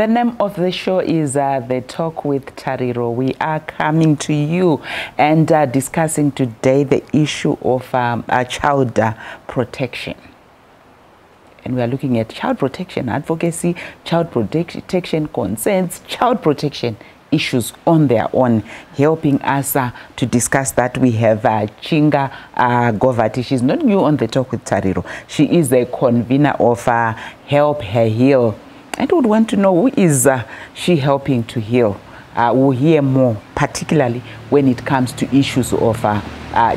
The name of the show is The Talk with Tariro. We are coming to you and discussing today the issue of child protection. And we are looking at child protection advocacy, child protection concerns, child protection issues on their own. Helping us to discuss that, we have Chinga Govati. She's not new on The Talk with Tariro. She is the convener of Help Her Heal. I would want to know, who is she helping to heal? We'll hear more, particularly when it comes to issues of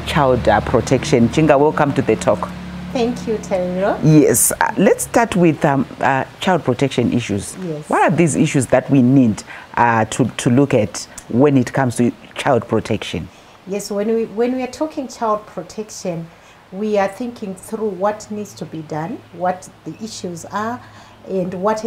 child protection. Chinga, welcome to The Talk. Thank you, Tariro. Yes, let's start with child protection issues. Yes. What are these issues that we need to look at when it comes to child protection? Yes, when we are talking child protection, we are thinking through what needs to be done, what the issues are, and what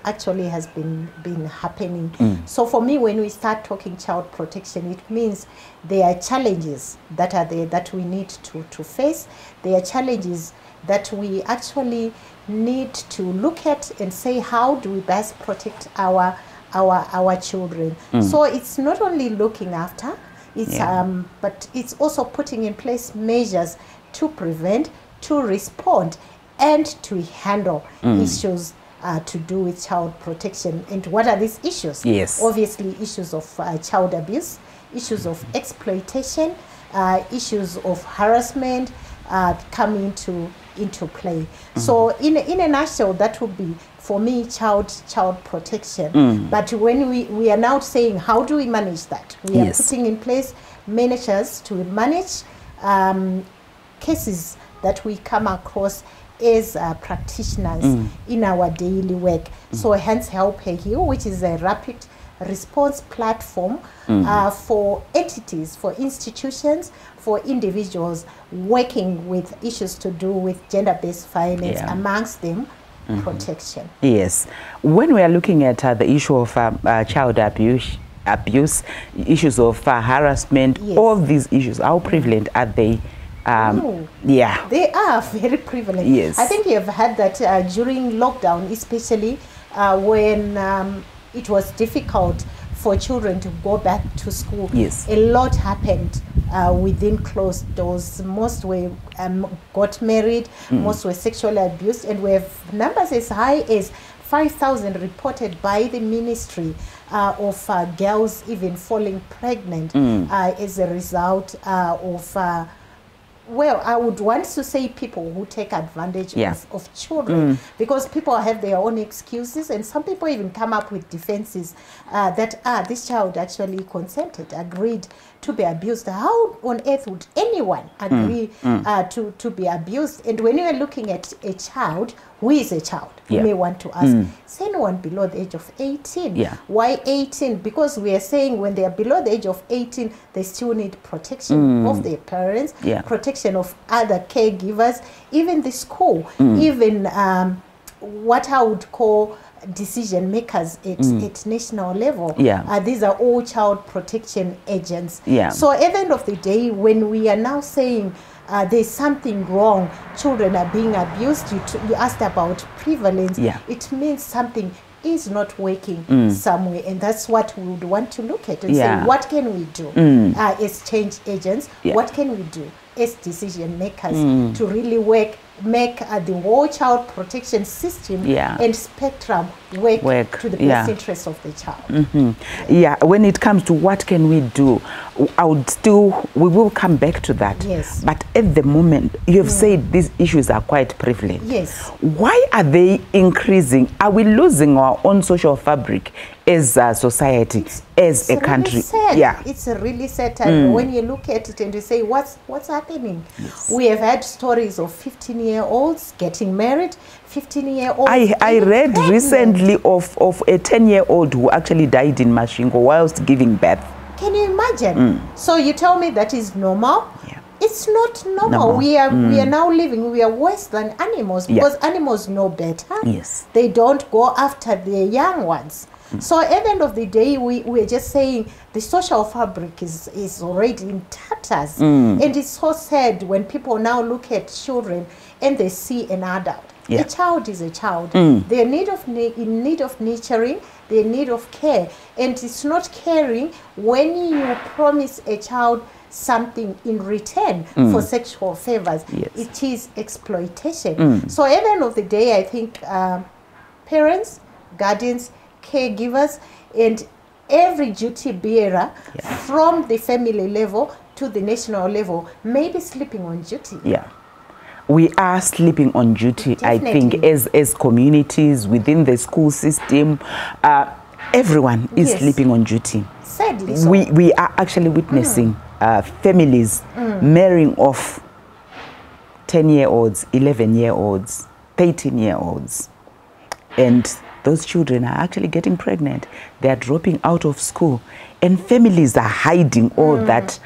actually has been happening. So for me, when we start talking child protection, it means there are challenges that are there that we need to face. There are challenges that we actually need to look at and say, how do we best protect our children? So it's not only looking after, it's but it's also putting in place measures to prevent, to respond, and to handle issues to do with child protection. And what are these issues? Yes. Obviously, issues of child abuse, issues of exploitation, issues of harassment come into play. So in a nutshell, that would be, for me, child protection. But when we are now saying, how do we manage that? We are putting in place measures to manage cases that we come across as practitioners in our daily work. So hence Help Her Heal, which is a rapid response platform for entities, for institutions, for individuals working with issues to do with gender-based violence, amongst them protection. Yes. When we are looking at the issue of child abuse, issues of harassment, all these issues, how prevalent are they? They are very prevalent. Yes. I think you have had that during lockdown, especially when it was difficult for children to go back to school. Yes. A lot happened within closed doors. Most were got married, most were sexually abused, and we have numbers as high as 5,000 reported by the ministry of girls even falling pregnant as a result of well, I would want to say people who take advantage of children, because people have their own excuses, and some people even come up with defenses that this child actually consented, agreed to be abused. How on earth would anyone agree to be abused? And when you are looking at a child, who is a child? You may want to ask, is anyone below the age of 18? Why 18? Because we are saying when they are below the age of 18, they still need protection of their parents, protection of other caregivers, even the school, even what I would call decision makers at national level. These are all child protection agents. So at the end of the day, when we are now saying there's something wrong, children are being abused, you asked about prevalence, it means something is not working somewhere, and that's what we would want to look at and say, what can we do as change agents? What can we do as decision makers to really make the whole child protection system and spectrum work to the best interest of the child? When it comes to what can we do, we will come back to that. But at the moment, you have said these issues are quite prevalent. Why are they increasing? Are we losing our own social fabric as a society, as a country? It's really sad. When you look at it and you say, what's happening? We have had stories of 15-year-olds getting married, 15-year-olds. I read recently of a 10-year-old who actually died in Mashingo whilst giving birth. Can you imagine? So you tell me that is normal? It's not normal. We are now living, we are worse than animals, because animals know better. They don't go after their young ones. So at the end of the day, we're just saying the social fabric is already in tatters. And it's so sad when people now look at children and they see an adult. Yeah. A child is a child. They're in need of nurturing, they're in need of care. And it's not caring when you promise a child something in return for sexual favors. Yes. It is exploitation. So at the end of the day, I think parents, guardians, caregivers, and every duty bearer from the family level to the national level may be sleeping on duty. Yeah. We are sleeping on duty, Definitely. I think, as communities, within the school system. Everyone is sleeping on duty. Sadly so. We are actually witnessing families marrying off 10-year-olds, 11-year-olds, 13-year-olds. And those children are actually getting pregnant. They are dropping out of school. And families are hiding all that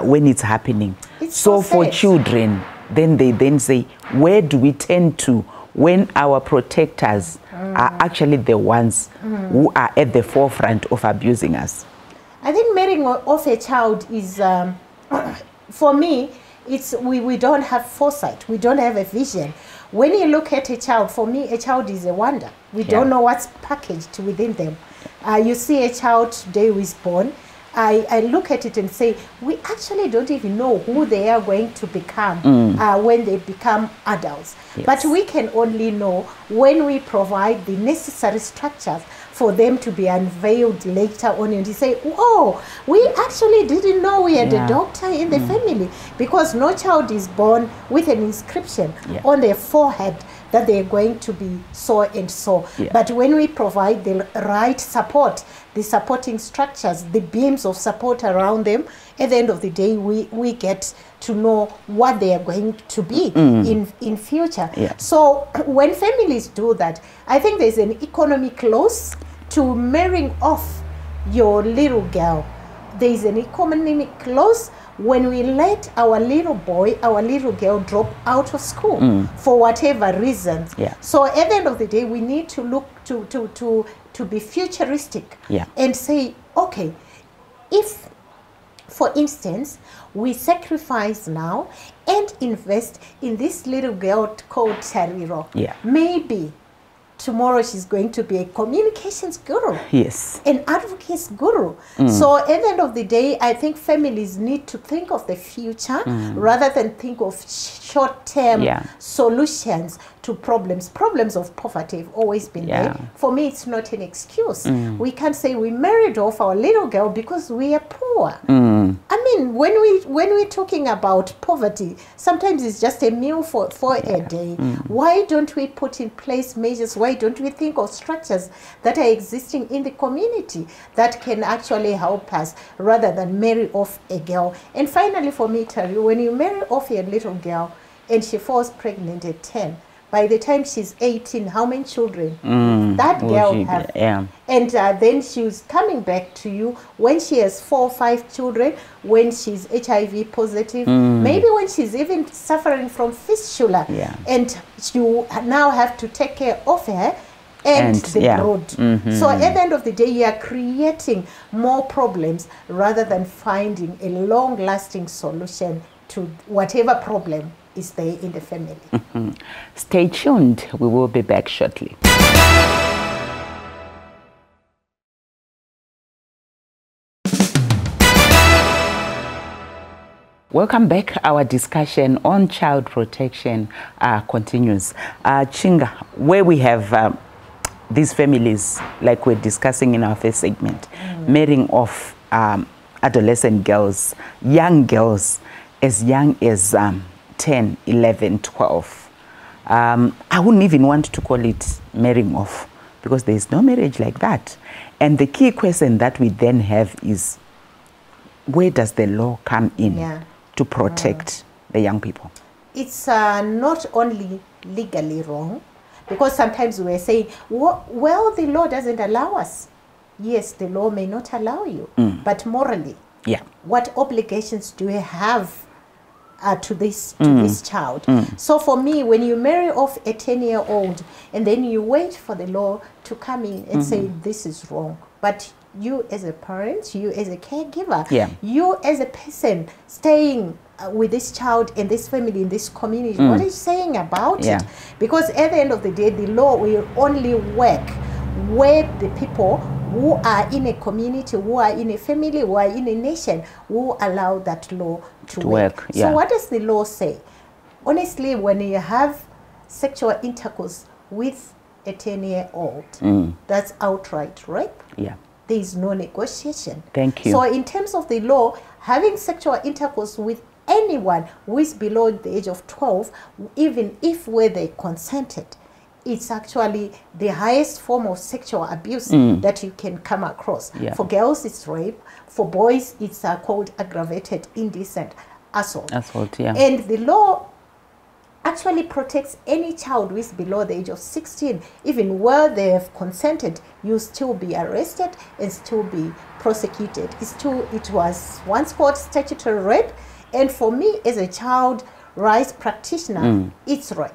when it's happening. It's so for sad. children, then they then say, where do we turn to when our protectors are actually the ones who are at the forefront of abusing us? I think marrying off a child is, for me, it's we don't have foresight. We don't have a vision. When you look at a child, for me, a child is a wonder. We don't know what's packaged within them. You see a child today who is born, I look at it and say, we actually don't even know who they are going to become when they become adults. Yes. But we can only know when we provide the necessary structures for them to be unveiled later on. And you say, oh, we actually didn't know we had a doctor in the family, because no child is born with an inscription on their forehead that they're going to be so and so. But when we provide the right support, the supporting structures, the beams of support around them, at the end of the day, we get to know what they are going to be in future. So when families do that, I think there's an economic loss to marrying off your little girl. There's an economic loss when we let our little boy, our little girl drop out of school for whatever reasons. So at the end of the day, we need to look to be futuristic and say, okay, if, for instance, we sacrifice now and invest in this little girl called Tariro, maybe tomorrow she's going to be a communications guru, an advocacy guru. So at the end of the day, I think families need to think of the future rather than think of short-term solutions to problems. Problems of poverty have always been there. For me, it's not an excuse. We can't say we married off our little girl because we are poor. I mean, when we're talking about poverty, sometimes it's just a meal for a day. Why don't we put in place measures? Why don't we think of structures that are existing in the community that can actually help us rather than marry off a girl? And finally, for me, Tariro, when you marry off a little girl and she falls pregnant at 10, by the time she's 18, how many children that girl have? And then she's coming back to you when she has 4 or 5 children, when she's HIV positive, maybe when she's even suffering from fistula, and you now have to take care of her and the road. So at the end of the day, you are creating more problems rather than finding a long-lasting solution to whatever problem is there in the family. Stay tuned. We will be back shortly. Welcome back. Our discussion on child protection continues. Chinga, where we have these families, like we're discussing in our first segment, marrying off adolescent girls, young girls, as young as 10, 11, 12. I wouldn't even want to call it marrying off, because there is no marriage like that. And the key question that we then have is, where does the law come in to protect the young people? It's not only legally wrong, because sometimes we're saying, well, the law doesn't allow us. Yes, the law may not allow you, but morally, what obligations do we have to this child? So for me, when you marry off a 10-year-old and then you wait for the law to come in and say this is wrong, but you as a parent, you as a caregiver, you as a person staying with this child and this family in this community? What is saying about it? Because at the end of the day, the law will only work where the people who are in a community, who are in a family, who are in a nation, who allow that law to work. So what does the law say? Honestly, when you have sexual intercourse with a 10-year-old, that's outright rape. There is no negotiation. Thank you. So in terms of the law, having sexual intercourse with anyone who is below the age of 12, even if where they consented, it's actually the highest form of sexual abuse that you can come across. For girls, it's rape. For boys, it's called aggravated indecent assault. And the law actually protects any child who is below the age of 16. Even where they have consented, you still be arrested and still be prosecuted. It was once called statutory rape. And for me, as a child rights practitioner, it's rape.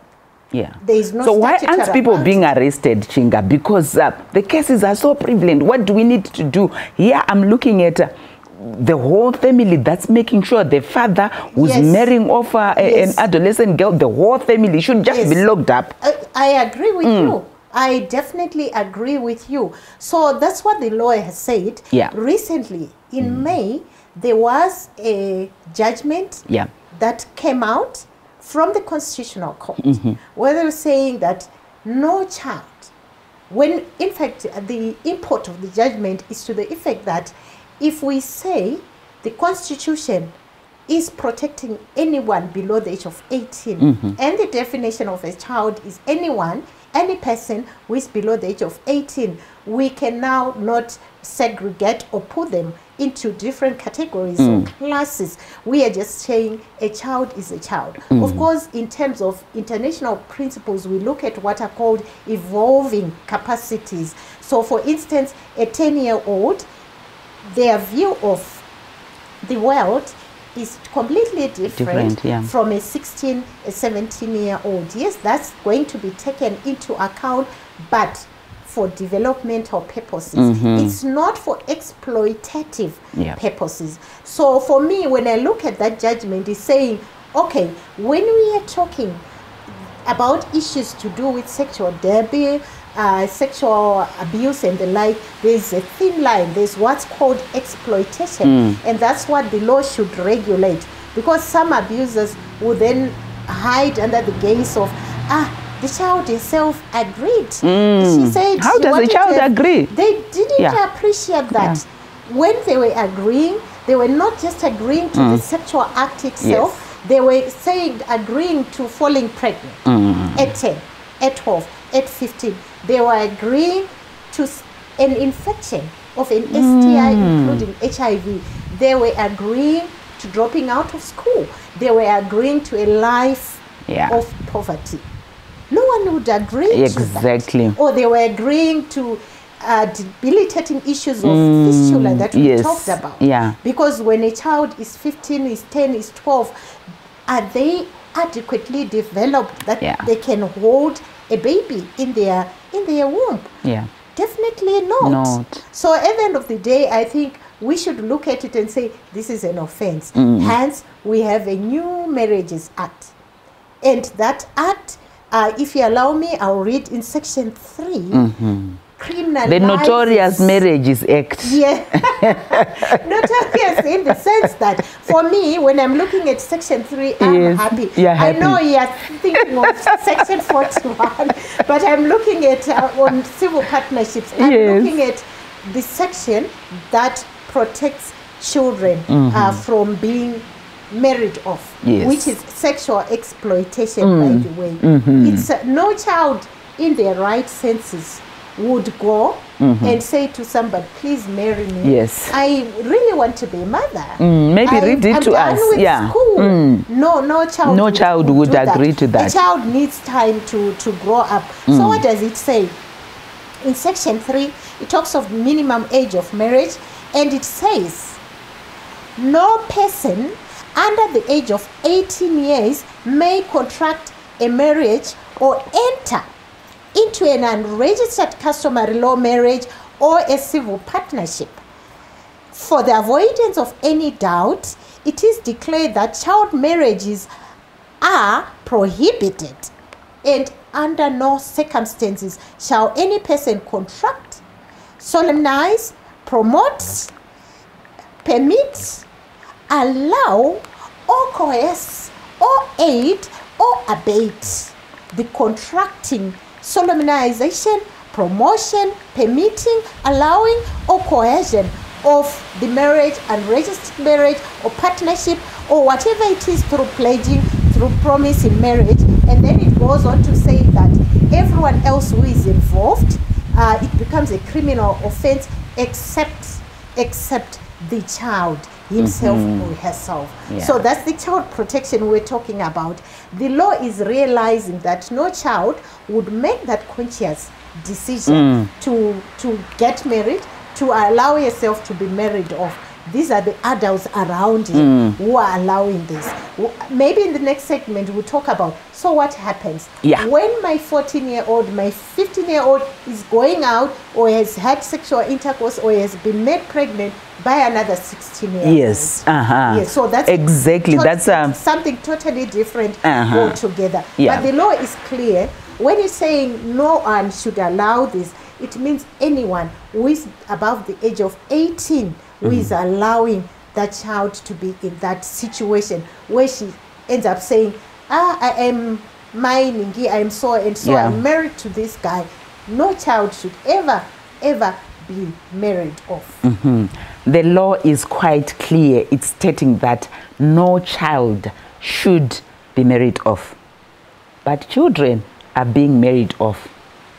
There is no. So why aren't people being arrested, Chinga? Because the cases are so prevalent. What do we need to do? Here I'm looking at the whole family that's making sure the father who's marrying off an adolescent girl, the whole family should just be locked up. I agree with you. I definitely agree with you. So that's what the law has said. Recently, in May, there was a judgment that came out from the Constitutional Court, where they were saying that no child, when in fact the import of the judgment is to the effect that if we say the Constitution is protecting anyone below the age of 18, and the definition of a child is anyone, any person who is below the age of 18, we can now not segregate or put them into different categories or classes. We are just saying a child is a child. Of course, in terms of international principles, we look at what are called evolving capacities. So for instance, a 10-year-old, their view of the world is completely different from a 16, a 17-year-old. Yes, that's going to be taken into account, but for developmental purposes. It's not for exploitative purposes. So for me, when I look at that judgment, it's saying, okay, when we are talking about issues to do with sexual debate, sexual abuse and the like, there's a thin line. There's what's called exploitation, and that's what the law should regulate, because some abusers will then hide under the gaze of, the child herself agreed. She said, how does the child agree? They didn't appreciate that. When they were agreeing, they were not just agreeing to the sexual act itself, they were saying, agreeing to falling pregnant at 10, at 12, at 15. They were agreeing to an infection of an STI, including HIV. They were agreeing to dropping out of school. They were agreeing to a life of poverty. No one would agree to that. Or they were agreeing to debilitating issues of fistula that we talked about. Because when a child is 15, is 10, is 12, are they adequately developed that they can hold a baby in their womb? Definitely not. So at the end of the day, I think we should look at it and say, this is an offense. Hence, we have a new Marriages Act. And that act, if you allow me, I'll read in section 3. The Notorious Marriages Act. Notorious in the sense that, for me, when I'm looking at section 3, I'm happy. I know you're thinking of section 41, but I'm looking at on civil partnerships. I'm looking at the section that protects children from being married off, which is sexual exploitation, by the way. It's no child in their right senses would go and say to somebody, please marry me. I really want to be a mother. Maybe read it to us. School. No child would agree to that. A child needs time to grow up. So what does it say? In section 3, it talks of minimum age of marriage, and it says, no person under the age of 18 years may contract a marriage or enter into an unregistered customary law marriage or a civil partnership. For the avoidance of any doubt, it is declared that child marriages are prohibited, and under no circumstances shall any person contract, solemnize, promote, permit, allow, or coerce, or aid, or abate the contracting, solemnization, promotion, permitting, allowing, or coercion of the marriage, unregistered marriage, or partnership, or whatever it is, through pledging, through promise in marriage. And then it goes on to say that everyone else who is involved, it becomes a criminal offense except the child himself or herself. Yeah. So that's the child protection we're talking about. The law is realizing that no child would make that conscious decision to get married, to allow yourself to be married off. These are the adults around him who are allowing this. Maybe in the next segment we'll talk about, so what happens when my 14-year-old, my 15-year-old is going out or has had sexual intercourse or has been made pregnant by another 16-year-old. Yes. Yes, so that's exactly that's something totally different altogether. But the law is clear. When it's saying no one should allow this, it means anyone who is above the age of 18 who is allowing that child to be in that situation where she ends up saying, I am Ningi, I am so and so, I'm married to this guy. No child should ever be married off. The law is quite clear. It's stating that no child should be married off. But children are being married off.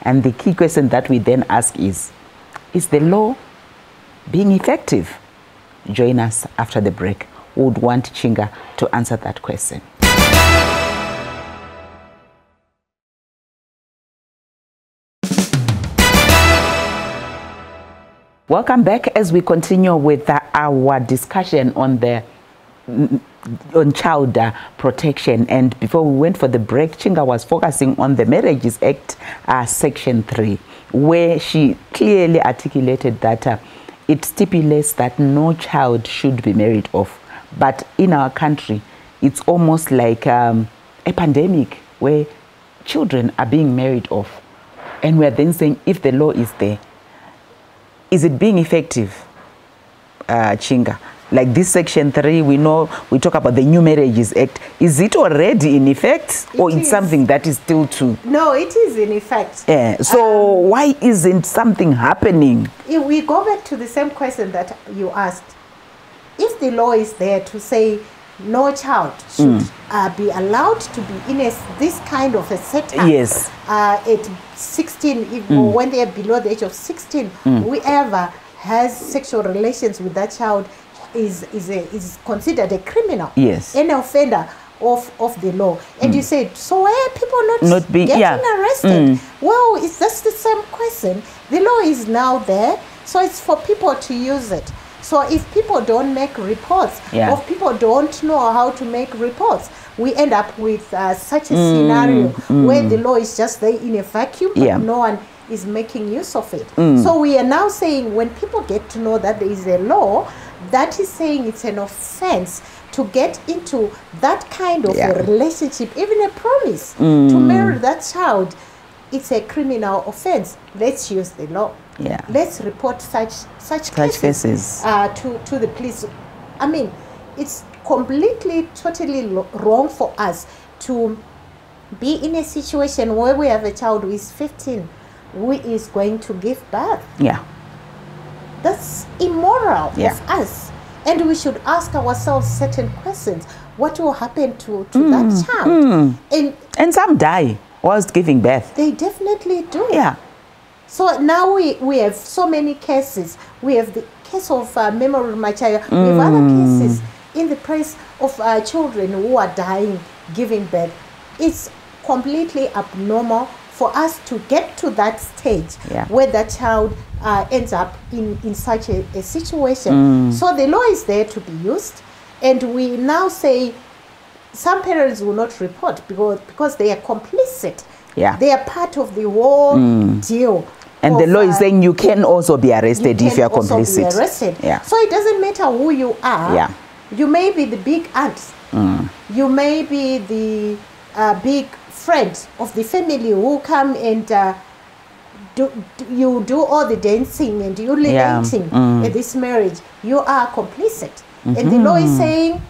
And the key question that we then ask is the law being effective? Join us after the break. We would want Chinga to answer that question. Welcome back as we continue with our discussion on child protection. And before we went for the break, Chinga was focusing on the Marriages Act, Section 3, where she clearly articulated that it stipulates that no child should be married off. But in our country, it's almost like a pandemic where children are being married off. And we're then saying, if the law is there, is it being effective, Chinga? Like this Section 3, we know, we talk about the New Marriages Act. Is it already in effect, or it's something that is still to? No, it is in effect. So why isn't something happening? If we go back to the same question that you asked, if the law is there to say no child should be allowed to be in this kind of a setup at 16, or when they are below the age of 16, whoever has sexual relations with that child is considered a criminal, an offender of the law. And you said, so why are people not getting arrested? Well, it's just the same question. The law is now there, so it's for people to use it. So if people don't make reports, or if people don't know how to make reports, we end up with such a scenario where the law is just there in a vacuum, but no one is making use of it. So we are now saying, when people get to know that there is a law that is saying it's an offense to get into that kind of a relationship, even a promise to marry that child, it's a criminal offense. Let's use the law. Let's report such cases to the police. I mean, it's completely, totally wrong for us to be in a situation where we have a child who is 15 who is going to give birth. That's immoral of us. And we should ask ourselves certain questions. What will happen to that child? And some die whilst giving birth. They definitely do. So now we have so many cases. We have the case of Memory Machaya. We have other cases in the press of children who are dying, giving birth. It's completely abnormal for us to get to that stage where that child ends up in such a situation. So the law is there to be used, and we now say some parents will not report because they are complicit. They are part of the whole deal. And the law is saying you can also be arrested if you are complicit. So it doesn't matter who you are. You may be the big aunt. You may be the big friend of the family who come and you do all the dancing and you relating at this marriage. You are complicit. And the law is saying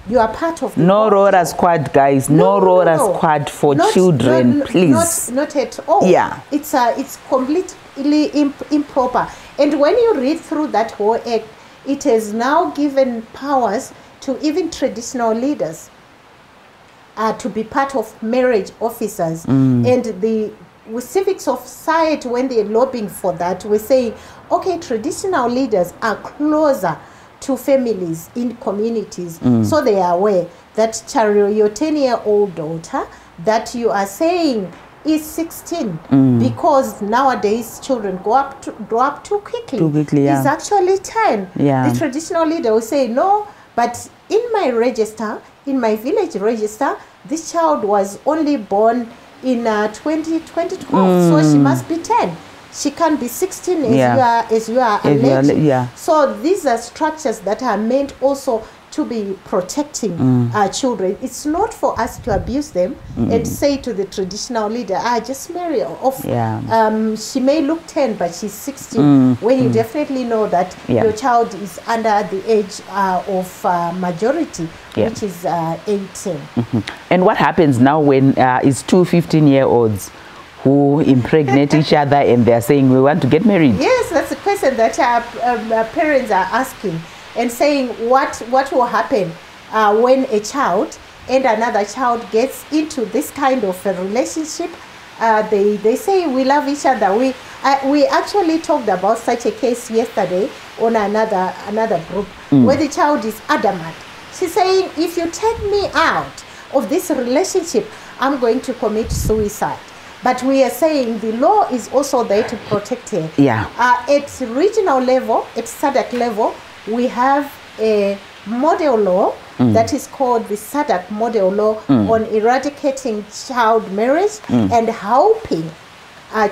you are part of the no Rora squad, guys. No Rora squad for children, please. Not at all. Yeah. It's completely improper. And when you read through that whole act, it has now given powers to even traditional leaders to be part of marriage officers. And the civic society, when they're lobbying for that, we're saying, okay, traditional leaders are closer to families in communities, so they are aware that Tariro, your 10-year-old daughter that you are saying is 16, because nowadays children grow up too quickly. It's actually 10. The traditional leader will say, no, but in my register, in my village register, this child was only born in 2012, so she must be 10. She can't be 16 as you are alleged. So these are structures that are meant also to be protecting our children. It's not for us to abuse them and say to the traditional leader, just marry her off. She may look 10, but she's 16, when you definitely know that your child is under the age of majority, which is 18. And what happens now when it's two 15-year-olds who impregnate each other and they're saying, we want to get married? Yes, that's a question that parents are asking. And saying what will happen when a child and another child gets into this kind of a relationship. They say we love each other. We actually talked about such a case yesterday on another group where the child is adamant. She's saying, if you take me out of this relationship, I'm going to commit suicide. But we are saying the law is also there to protect her. At regional level, at SADC level, we have a model law that is called the SADC model law on eradicating child marriage and helping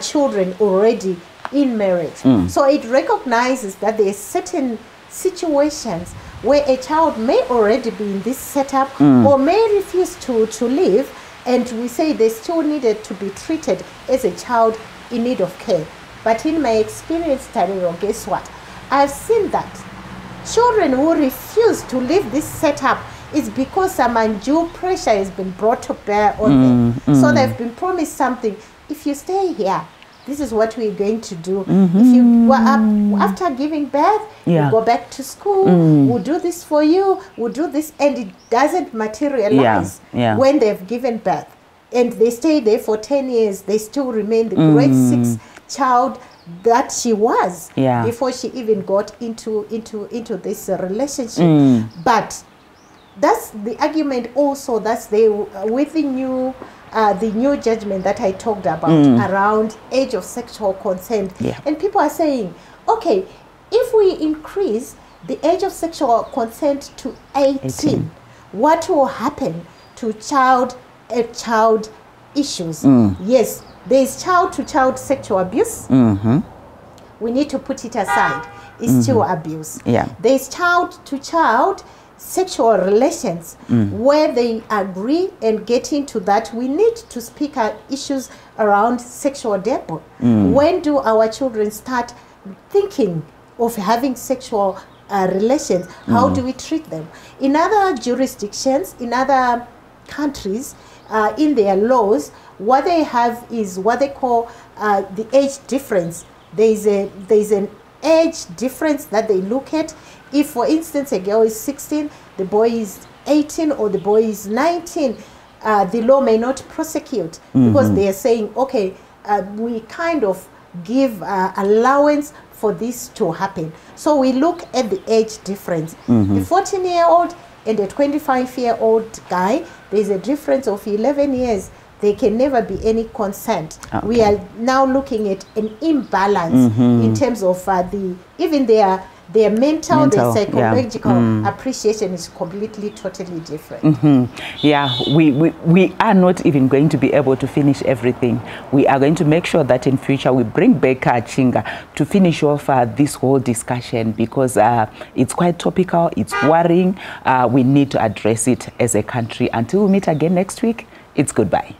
children already in marriage. So it recognizes that there are certain situations where a child may already be in this setup or may refuse to leave, and we say they still needed to be treated as a child in need of care. But in my experience, Tariro, guess what? I've seen that children who refuse to leave this setup is because some undue pressure has been brought to bear on them. So they've been promised something. If you stay here, this is what we're going to do. If you go up after giving birth, you go back to school, we'll do this for you, we'll do this, and it doesn't materialize when they've given birth. And they stay there for 10 years, they still remain the grade 6 child that she was before she even got into this relationship. But that's the argument also that's there with the new judgment that I talked about around age of sexual consent. And people are saying, okay, if we increase the age of sexual consent to 18. What will happen to child issues? Yes, there is child-to-child sexual abuse. We need to put it aside. It's still abuse. There is child-to-child sexual relations where they agree and get into that. We need to speak at issues around sexual debut. When do our children start thinking of having sexual relations? How do we treat them? In other jurisdictions, in other countries, in their laws, what they have is what they call the age difference. There's an age difference that they look at. If, for instance, a girl is 16, the boy is 18, or the boy is 19, the law may not prosecute because they are saying, okay, we kind of give allowance for this to happen. So we look at the age difference. A 14-year-old and a 25-year-old guy, there's a difference of 11 years. There can never be any consent. We are now looking at an imbalance in terms of even their their mental their yeah. psychological appreciation is completely, totally different. Yeah, we are not even going to be able to finish everything. We are going to make sure that in future we bring back Chinga to finish off this whole discussion, because it's quite topical, it's worrying. We need to address it as a country. Until we meet again next week, it's goodbye.